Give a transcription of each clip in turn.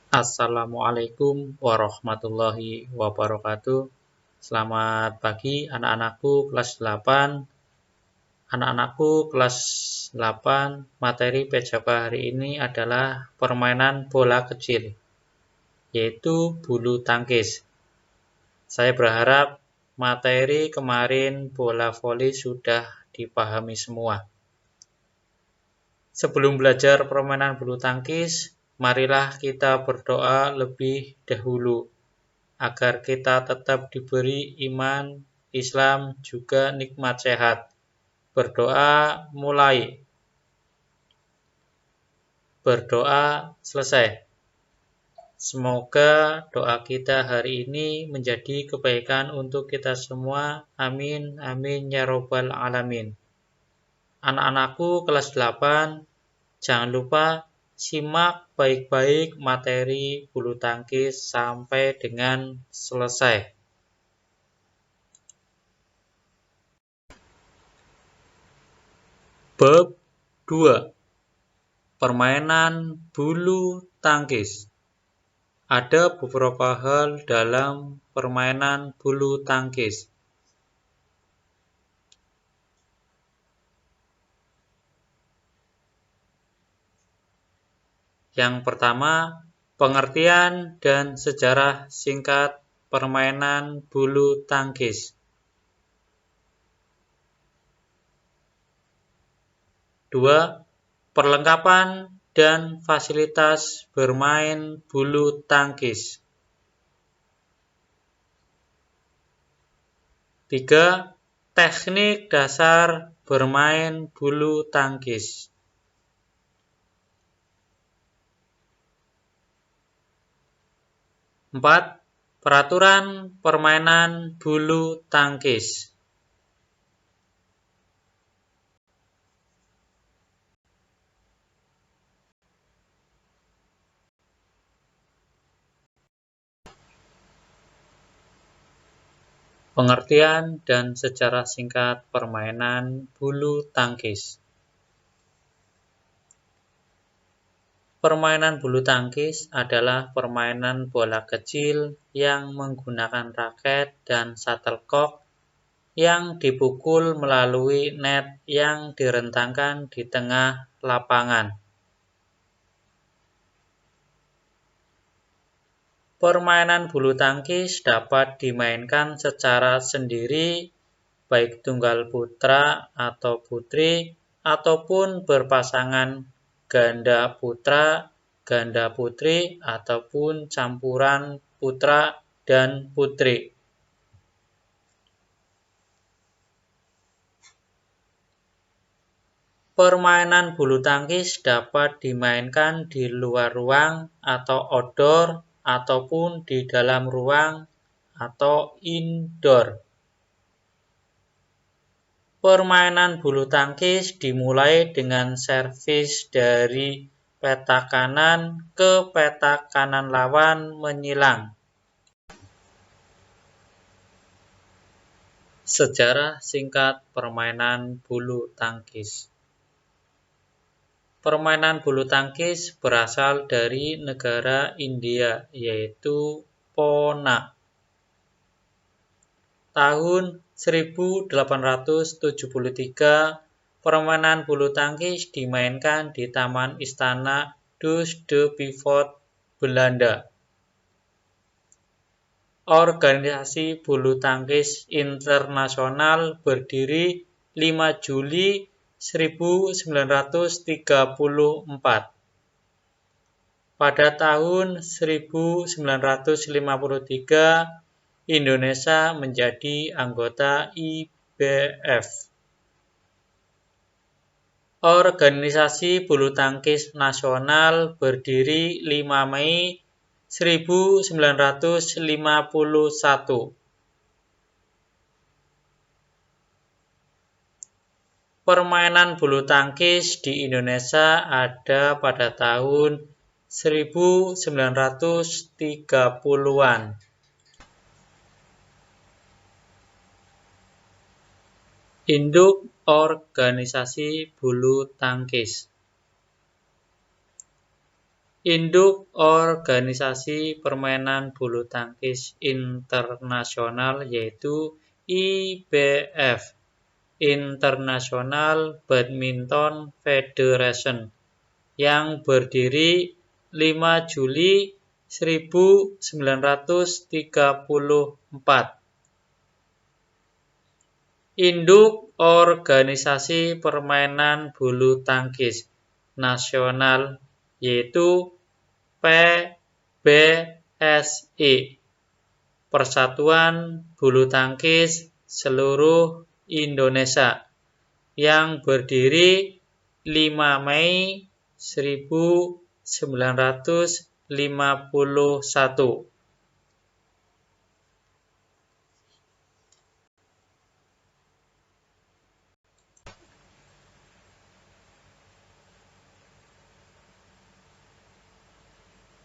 Assalamualaikum warahmatullahi wabarakatuh. Selamat pagi anak-anakku kelas 8. Anak-anakku kelas 8, materi PJK hari ini adalah permainan bola kecil, yaitu bulu tangkis. Saya berharap materi kemarin bola voli sudah dipahami semua. Sebelum belajar permainan bulu tangkis, marilah kita berdoa lebih dahulu, agar kita tetap diberi iman, Islam, juga nikmat sehat. Berdoa mulai. Berdoa selesai. Semoga doa kita hari ini menjadi kebaikan untuk kita semua. Amin, amin, ya robbal alamin. Anak-anakku kelas 8, jangan lupa simak baik-baik materi bulu tangkis sampai dengan selesai. Bab 2. Permainan bulu tangkis. Ada beberapa hal dalam permainan bulu tangkis. Yang pertama, pengertian dan sejarah singkat permainan bulu tangkis. 2. Perlengkapan dan fasilitas bermain bulu tangkis. 3. Teknik dasar bermain bulu tangkis. 4. Peraturan permainan bulu tangkis. Pengertian dan sejarah singkat permainan bulu tangkis. Permainan bulu tangkis adalah permainan bola kecil yang menggunakan raket dan shuttlecock yang dipukul melalui net yang direntangkan di tengah lapangan. Permainan bulu tangkis dapat dimainkan secara sendiri, baik tunggal putra atau putri, ataupun berpasangan ganda putra, ganda putri, ataupun campuran putra dan putri. Permainan bulu tangkis dapat dimainkan di luar ruang atau outdoor, ataupun di dalam ruang atau indoor. Permainan bulu tangkis dimulai dengan servis dari petak kanan ke petak kanan lawan menyilang. Sejarah singkat permainan bulu tangkis. Permainan bulu tangkis berasal dari negara India, yaitu Pona. Tahun 1873, permainan bulu tangkis dimainkan di Taman Istana Dus de Pivot, Belanda. Organisasi bulu tangkis internasional berdiri 5 Juli 1934. Pada tahun 1953, Indonesia menjadi anggota IBF. Organisasi bulu tangkis nasional berdiri 5 Mei 1951. Permainan bulu tangkis di Indonesia ada pada tahun 1930-an. Induk organisasi bulu tangkis. Induk organisasi permainan bulu tangkis internasional yaitu IBF, International Badminton Federation, yang berdiri 5 Juli 1934. Induk organisasi permainan bulu tangkis nasional yaitu PBSI, Persatuan Bulu Tangkis Seluruh Indonesia, yang berdiri 5 Mei 1951.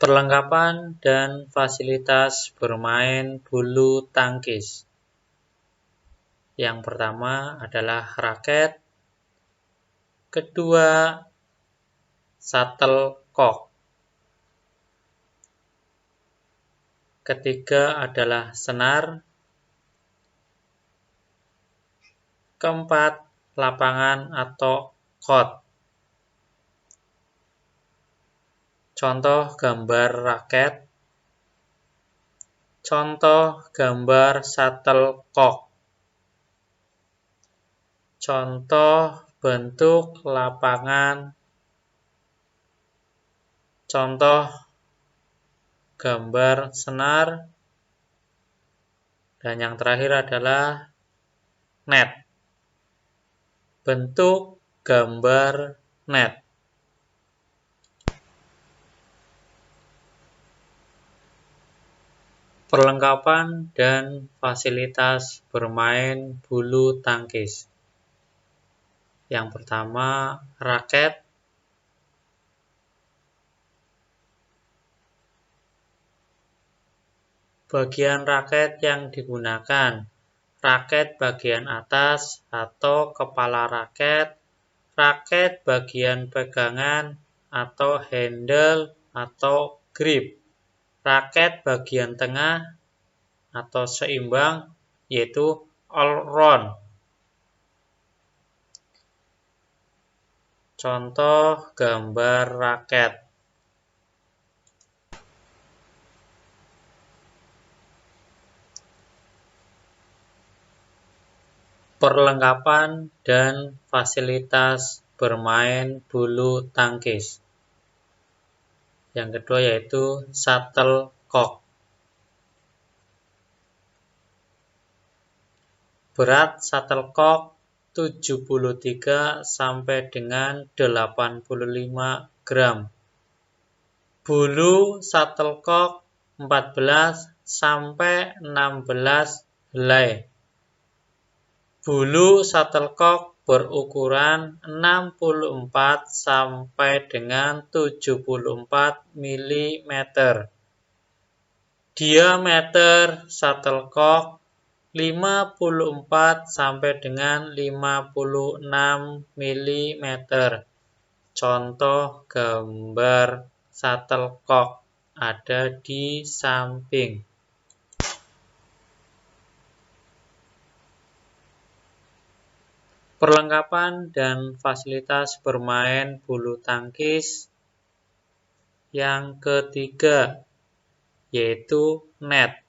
Perlengkapan dan fasilitas bermain bulu tangkis. Yang pertama adalah raket, kedua shuttlecock, ketiga adalah senar, keempat lapangan atau court. Contoh gambar raket, contoh gambar shuttlecock, contoh bentuk lapangan, contoh gambar senar, dan yang terakhir adalah net. Bentuk gambar net. Perlengkapan dan fasilitas bermain bulu tangkis. Yang pertama, raket, bagian raket yang digunakan, raket bagian atas atau kepala raket, raket bagian pegangan atau handle atau grip, raket bagian tengah atau seimbang yaitu all round. Contoh gambar raket. Perlengkapan dan fasilitas bermain bulu tangkis. Yang kedua yaitu shuttlecock. Berat shuttlecock 73 sampai dengan 85 gram. Bulu shuttlecock 14 sampai 16 helai. Bulu shuttlecock berukuran 64 sampai dengan 74 mm. Diameter shuttlecock 54 sampai dengan 56 mm. Contoh gambar shuttlecock ada di samping. Perlengkapan dan fasilitas bermain bulu tangkis. Yang ketiga yaitu net.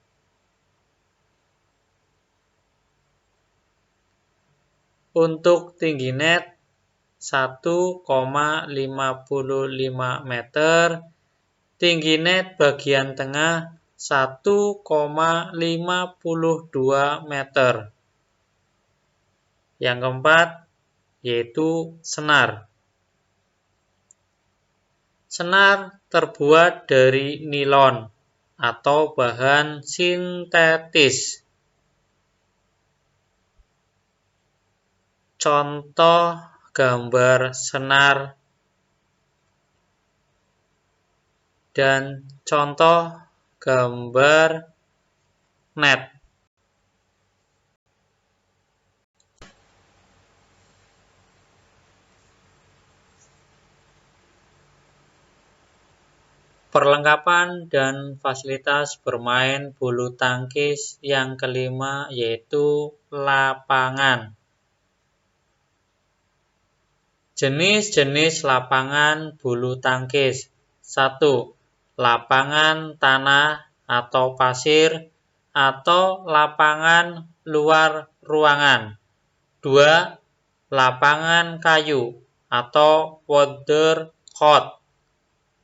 Untuk tinggi net 1,55 meter, tinggi net bagian tengah 1,52 meter. Yang keempat yaitu senar. Senar terbuat dari nilon atau bahan sintetis. Contoh gambar senar dan contoh gambar net. Perlengkapan dan fasilitas bermain bulu tangkis yang kelima yaitu lapangan. Jenis-jenis lapangan bulu tangkis. 1. Lapangan tanah atau pasir atau lapangan luar ruangan. 2. Lapangan kayu atau water court.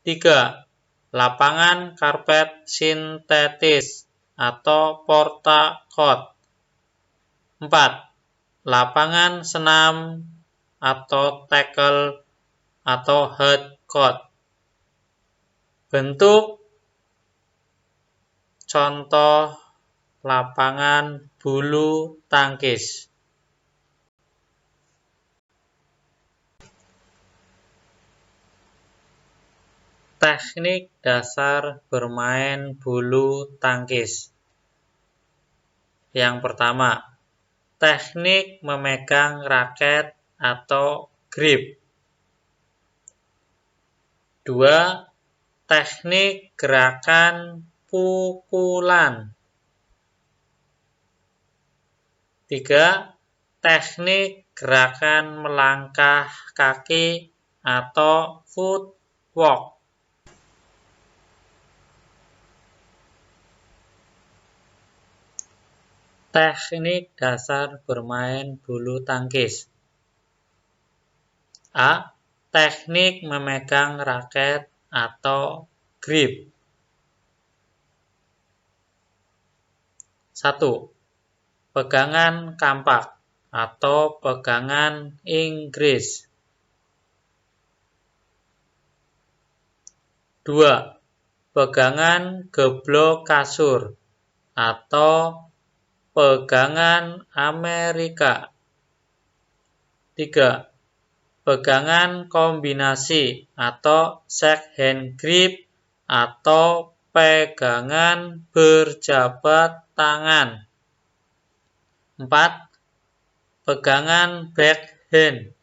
3. Lapangan karpet sintetis atau porta court. 4. Lapangan senam atau tackle atau hard court. Bentuk contoh lapangan bulu tangkis. Teknik dasar bermain bulu tangkis. Yang pertama, teknik memegang raket atau grip. 2. Teknik gerakan pukulan. 3. Teknik gerakan melangkah kaki atau footwork. Teknik dasar bermain bulu tangkis. A. Teknik memegang raket atau grip. 1. Pegangan kampak atau pegangan Inggris. 2. Pegangan geblok kasur atau pegangan Amerika. 3. Pegangan kombinasi atau shake hand grip atau pegangan berjabat tangan. 4. Pegangan backhand.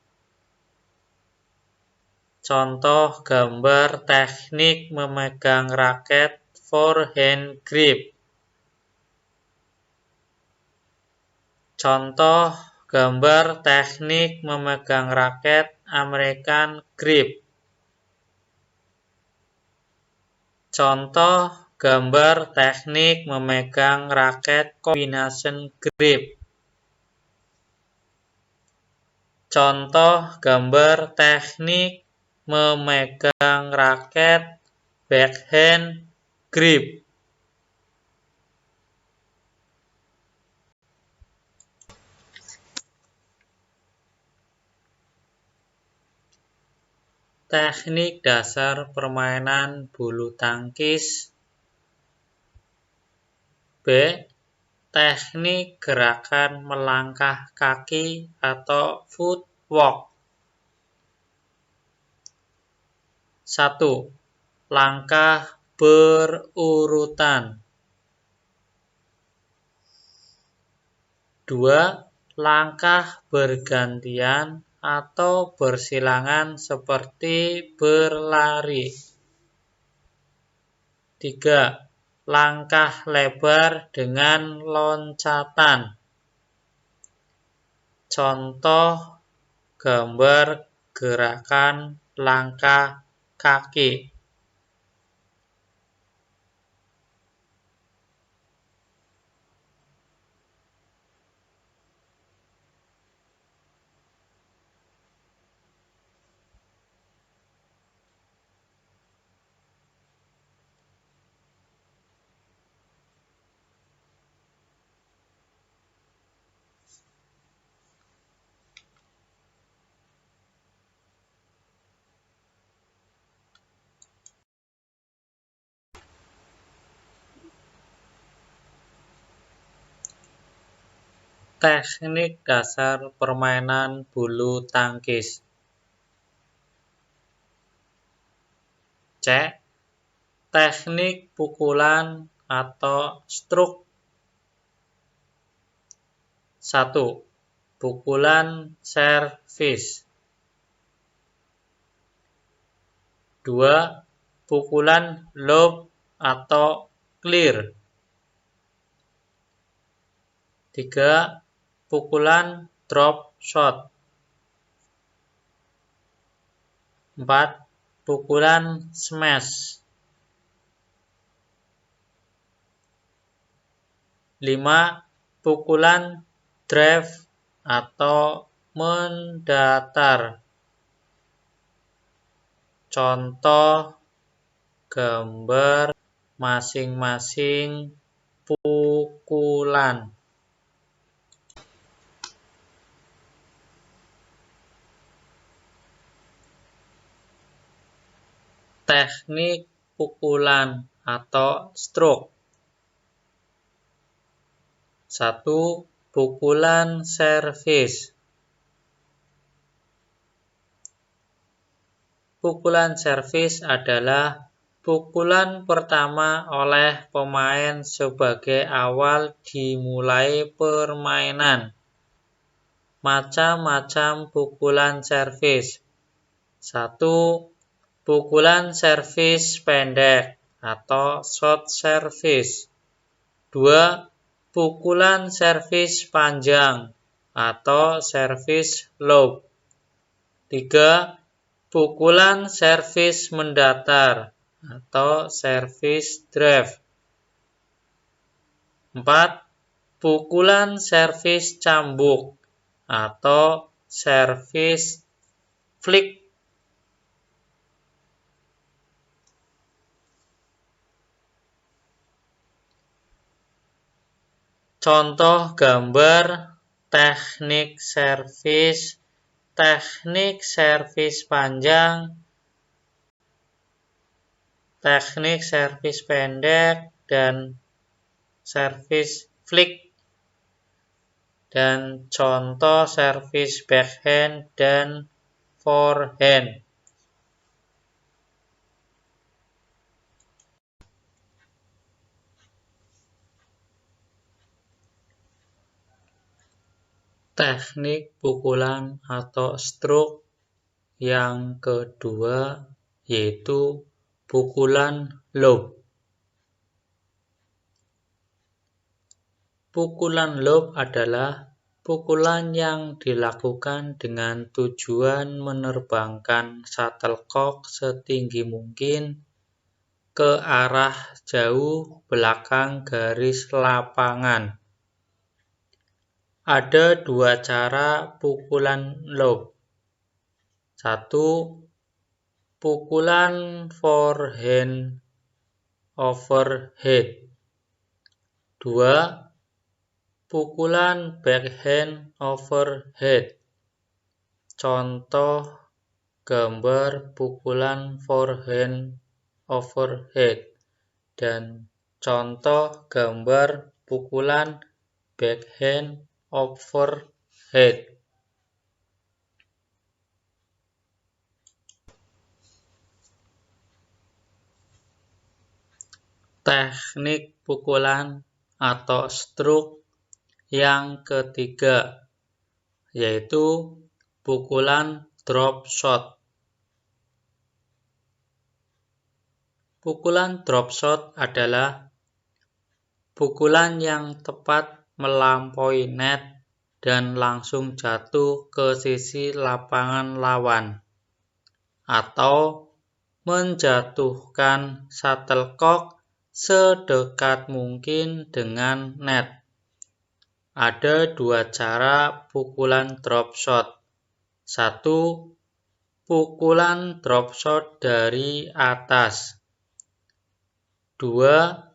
Contoh gambar teknik memegang raket forehand grip. Contoh gambar teknik memegang raket American grip. Contoh gambar teknik memegang raket combination grip. Contoh gambar teknik memegang raket backhand grip. Teknik dasar permainan bulu tangkis. B. Teknik gerakan melangkah kaki atau footwork. 1. Langkah berurutan. 2. Langkah bergantian atau bersilangan seperti berlari. 3. Langkah lebar dengan loncatan. Contoh gambar gerakan langkah kaki. Teknik dasar permainan bulu tangkis. C. Teknik pukulan atau stroke. 1. Pukulan servis. 2. pukulan lob atau clear. 3. Pukulan drop shot. 4. Pukulan smash. 5. Pukulan drive atau mendatar. Contoh gambar masing-masing pukulan. Teknik pukulan atau stroke. 1. Pukulan servis. Pukulan servis adalah pukulan pertama oleh pemain sebagai awal dimulai permainan. Macam-macam pukulan servis. 1. Pukulan servis pendek atau short service. 2. Pukulan servis panjang atau servis lob. 3. Pukulan servis mendatar atau servis drive. 4. Pukulan servis cambuk atau servis flick. Contoh gambar teknik servis panjang, teknik servis pendek, dan servis flick. Dan contoh servis backhand dan forehand. Teknik pukulan atau stroke yang kedua yaitu pukulan lob. Pukulan lob adalah pukulan yang dilakukan dengan tujuan menerbangkan shuttlecock setinggi mungkin ke arah jauh belakang garis lapangan. Ada 2 cara pukulan lob. 1. Pukulan forehand overhead. 2. Pukulan backhand overhead. Contoh gambar pukulan forehand overhead dan contoh gambar pukulan backhand overhead. Teknik pukulan atau stroke yang ketiga yaitu pukulan drop shot. Pukulan drop shot adalah pukulan yang tepat melampaui net dan langsung jatuh ke sisi lapangan lawan, atau menjatuhkan shuttlecock sedekat mungkin dengan net. Ada 2 cara pukulan drop shot. 1. Pukulan drop shot dari atas. 2.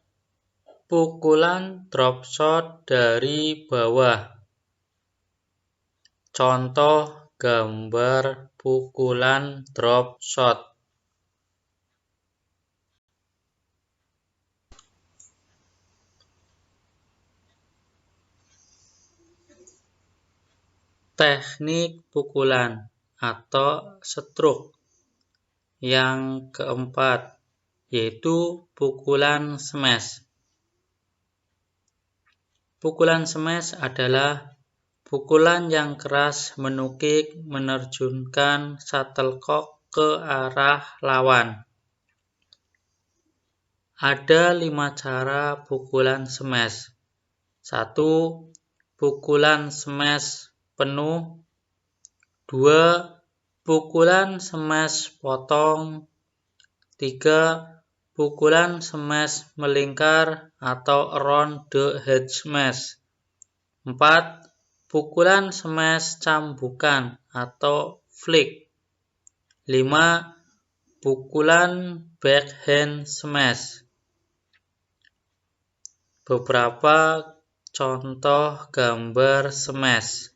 Pukulan drop shot dari bawah. Contoh gambar pukulan drop shot. Teknik pukulan atau stroke yang keempat yaitu pukulan smash. Pukulan smash adalah pukulan yang keras menukik menerjunkan shuttlecock ke arah lawan. Ada 5 cara pukulan smash. 1. Pukulan smash penuh. 2. Pukulan smash potong. 3. Pukulan smash melingkar atau around the head smash. 4. Pukulan smash cambukan atau flick. 5. Pukulan backhand smash. Beberapa contoh gambar smash.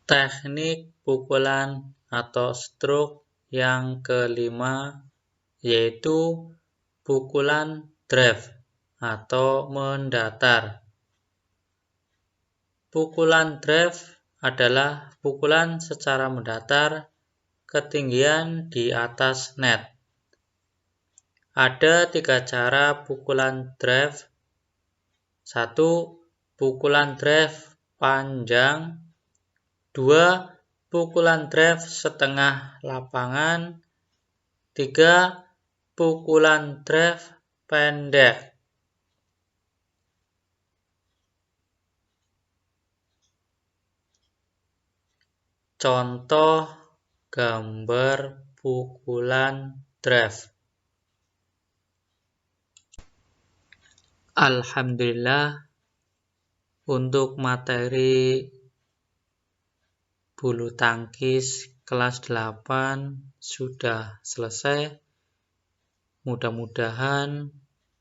Teknik pukulan atau stroke yang kelima yaitu pukulan drive atau mendatar. Pukulan drive adalah pukulan secara mendatar ketinggian di atas net. Ada 3 cara pukulan drive. 1. Pukulan drive panjang. 2. Pukulan drive setengah lapangan. 3. Pukulan drive pendek. Contoh gambar pukulan drive. Alhamdulillah, untuk materi bulu tangkis kelas 8 sudah selesai. Mudah-mudahan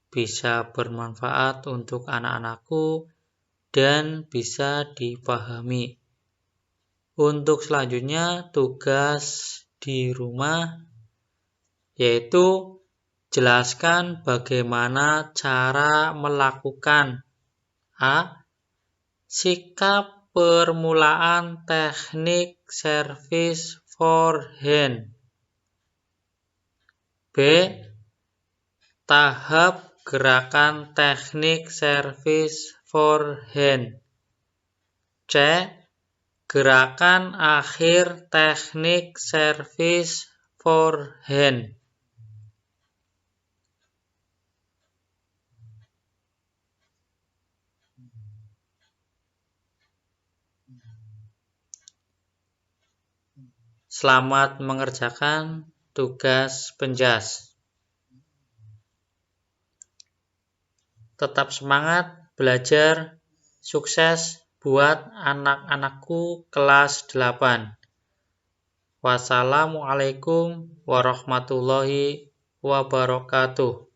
bisa bermanfaat untuk anak-anakku dan bisa dipahami. Untuk selanjutnya tugas di rumah yaitu jelaskan bagaimana cara melakukan A. Sikap permulaan teknik servis forehand. B. Tahap gerakan teknik servis forehand. C. Gerakan akhir teknik servis forehand. Selamat mengerjakan tugas penjas. Tetap semangat belajar, sukses buat anak-anakku kelas 8. Wassalamualaikum warahmatullahi wabarakatuh.